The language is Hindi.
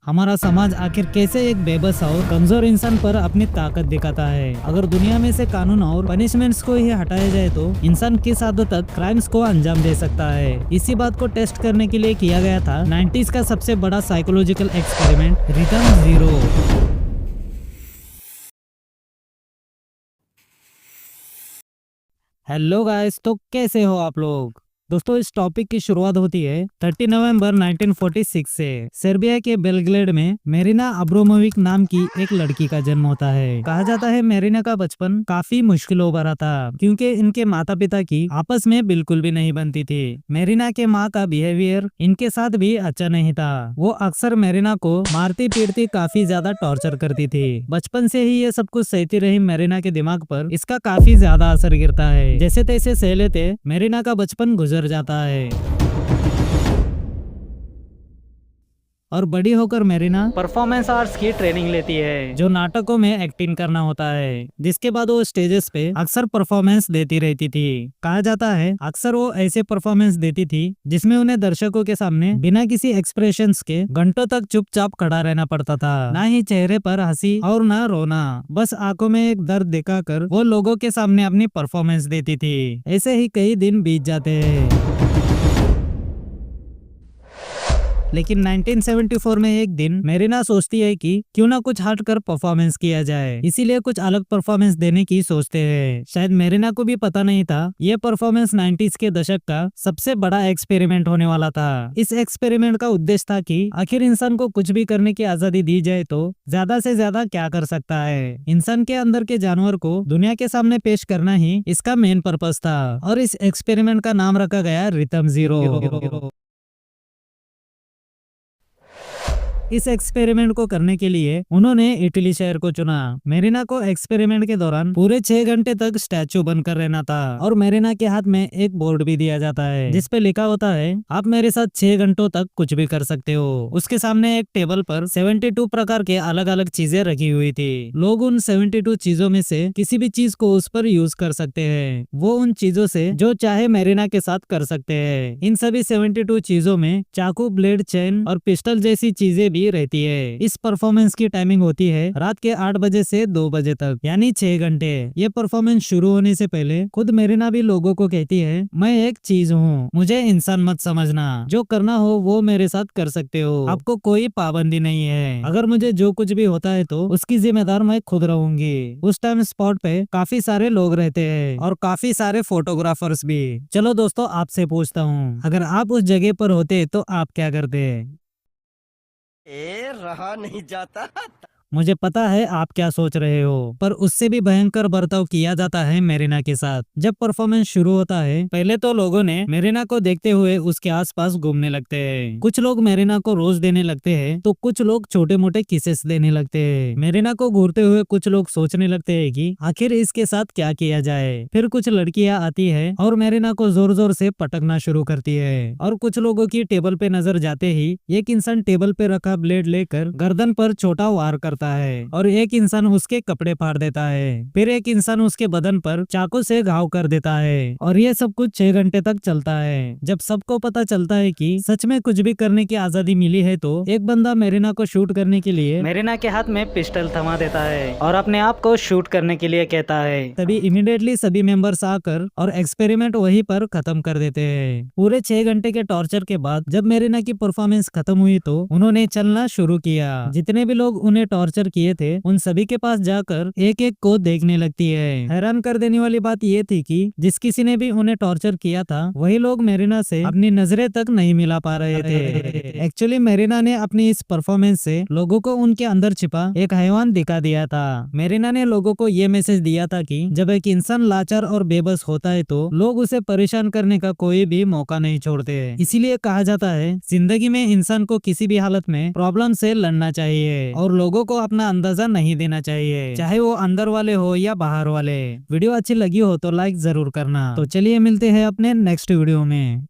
हमारा समाज आखिर कैसे एक बेबस और कमजोर इंसान पर अपनी ताकत दिखाता है। अगर दुनिया में से कानून और पनिशमेंट्स को ही हटाया जाए तो इंसान किस हद तक क्राइम्स को अंजाम दे सकता है। इसी बात को टेस्ट करने के लिए किया गया था 90s का सबसे बड़ा psychological experiment rhythm zero. Hello guys, तो कैसे हो आप लोग। दोस्तों, इस टॉपिक की शुरुआत होती है 30 नवंबर 1946 से। सर्बिया के बेलग्रेड में मेरिना अब्रोमोविक नाम की एक लड़की का जन्म होता है। कहा जाता है मेरिना का बचपन काफी मुश्किलों भरा था क्योंकि इनके माता पिता की आपस में बिल्कुल भी नहीं बनती थी। मेरिना के माँ का बिहेवियर इनके साथ भी अच्छा नहीं था। वो अक्सर मेरिना को मारती पीटती काफी ज्यादा टॉर्चर करती थी। बचपन से ही ये सब कुछ सहती रही मेरिना के दिमाग पर इसका काफी ज्यादा असर गिरता है। जैसे तैसे सह लेते मेरिना का बचपन गुजर जाता है और बड़ी होकर मेरिना परफॉर्मेंस आर्ट्स की ट्रेनिंग लेती है, जो नाटकों में एक्टिंग करना होता है। जिसके बाद वो स्टेजेस पे अक्सर परफॉर्मेंस देती रहती थी। कहा जाता है अक्सर वो ऐसे परफॉर्मेंस देती थी जिसमें उन्हें दर्शकों के सामने बिना किसी एक्सप्रेशंस के घंटों तक चुपचाप खड़ा रहना पड़ता था। ना ही चेहरे पर हंसी और ना रोना, बस आंखों में एक दर्द दिखाकर वो लोगों के सामने अपनी परफॉर्मेंस देती थी। ऐसे ही कई दिन बीत जाते हैं। लेकिन 1974 में एक दिन मेरिना सोचती है कि क्यों ना कुछ हटकर परफॉर्मेंस किया जाए, इसीलिए कुछ अलग परफॉर्मेंस देने की सोचते हैं। शायद मेरिना को भी पता नहीं था ये परफॉर्मेंस 90s के दशक का सबसे बड़ा एक्सपेरिमेंट होने वाला था। इस एक्सपेरिमेंट का उद्देश्य था कि आखिर इंसान को कुछ भी करने की आजादी दी जाए तो ज्यादा से ज्यादा क्या कर सकता है। इंसान के अंदर के जानवर को दुनिया के सामने पेश करना ही इसका मेन पर्पस था और इस एक्सपेरिमेंट का नाम रखा गया रिदम जीरो। इस एक्सपेरिमेंट को करने के लिए उन्होंने इटली शहर को चुना। मेरिना को एक्सपेरिमेंट के दौरान पूरे 6 घंटे तक स्टैचू बनकर रहना था और मेरिना के हाथ में एक बोर्ड भी दिया जाता है जिसपे लिखा होता है आप मेरे साथ 6 घंटों तक कुछ भी कर सकते हो। उसके सामने एक टेबल पर 72 प्रकार के अलग अलग चीजें रखी हुई थी। लोग उन 72 चीजों में से किसी भी चीज को उस पर यूज कर सकते हैं। वो उन चीजों से जो चाहे मेरिना के साथ कर सकते हैं। इन सभी 72 चीजों में चाकू, ब्लेड, चेन और पिस्टल जैसी चीजें भी रहती है। इस परफॉर्मेंस की टाइमिंग होती है रात के 8 बजे से 2 बजे तक, यानी 6 घंटे। ये परफॉर्मेंस शुरू होने से पहले खुद मेरिना भी लोगों को कहती है मैं एक चीज हूँ, मुझे इंसान मत समझना, जो करना हो वो मेरे साथ कर सकते हो, आपको कोई पाबंदी नहीं है। अगर मुझे जो कुछ भी होता है तो उसकी जिम्मेदार मैं खुद रहूंगी। उस टाइम स्पॉट पे काफी सारे लोग रहते हैं और काफी सारे फोटोग्राफर्स भी। चलो दोस्तों, आपसे पूछता हूँ, अगर आप उस जगह पर होते तो आप क्या करते। रहा नहीं जाता। मुझे पता है आप क्या सोच रहे हो, पर उससे भी भयंकर बर्ताव किया जाता है मेरिना के साथ। जब परफॉर्मेंस शुरू होता है पहले तो लोगों ने मेरिना को देखते हुए उसके आसपास घूमने लगते हैं। कुछ लोग मेरिना को रोज देने लगते हैं तो कुछ लोग छोटे मोटे किसेस देने लगते हैं। मेरिना को घूरते हुए कुछ लोग सोचने लगते हैं कि आखिर इसके साथ क्या किया जाए। फिर कुछ लड़कियां आती है और मेरिना को जोर जोर से पटकना शुरू करती है और कुछ लोगों की टेबल पे नजर जाते ही एक इंसान टेबल पे रखा ब्लेड लेकर गर्दन पर छोटा वार करता है और एक इंसान उसके कपड़े फाड़ देता है। फिर एक इंसान उसके बदन पर चाकू से घाव कर देता है और ये सब कुछ 6 घंटे तक चलता है। जब सबको पता चलता है कि सच में कुछ भी करने की आजादी मिली है तो एक बंदा मेरिना को शूट करने के लिए मेरिना के हाथ में पिस्टल थमा देता है और अपने आप को शूट करने के लिए कहता है। तभी इमीडिएटली सभी मेंबर्स आकर और एक्सपेरिमेंट वहीं पर खत्म कर देते हैं। पूरे 6 घंटे के टॉर्चर के बाद जब मेरिना की परफॉर्मेंस खत्म हुई तो उन्होंने चलना शुरू किया। जितने भी लोग उन्हें टॉर्चर किए थे उन सभी के पास जाकर एक एक को देखने लगती है। हैरान कर देने वाली बात ये थी कि जिस किसी ने भी उन्हें टॉर्चर किया था वही लोग मेरिना से अपनी नजरें तक नहीं मिला पा रहे थे। एक्चुअली मेरिना ने अपनी इस परफॉर्मेंस से लोगों को उनके अंदर छिपा एक हैवान दिखा दिया था। मेरिना ने लोगों को ये मैसेज दिया था कि जब एक इंसान लाचार और बेबस होता है तो लोग उसे परेशान करने का कोई भी मौका नहीं छोड़ते। इसीलिए कहा जाता है जिंदगी में इंसान को किसी भी हालत में प्रॉब्लम से लड़ना चाहिए और लोगों को अपना अंदाजा नहीं देना चाहिए, चाहे वो अंदर वाले हो या बाहर वाले। वीडियो अच्छी लगी हो तो लाइक जरूर करना। तो चलिए मिलते हैं अपने नेक्स्ट वीडियो में।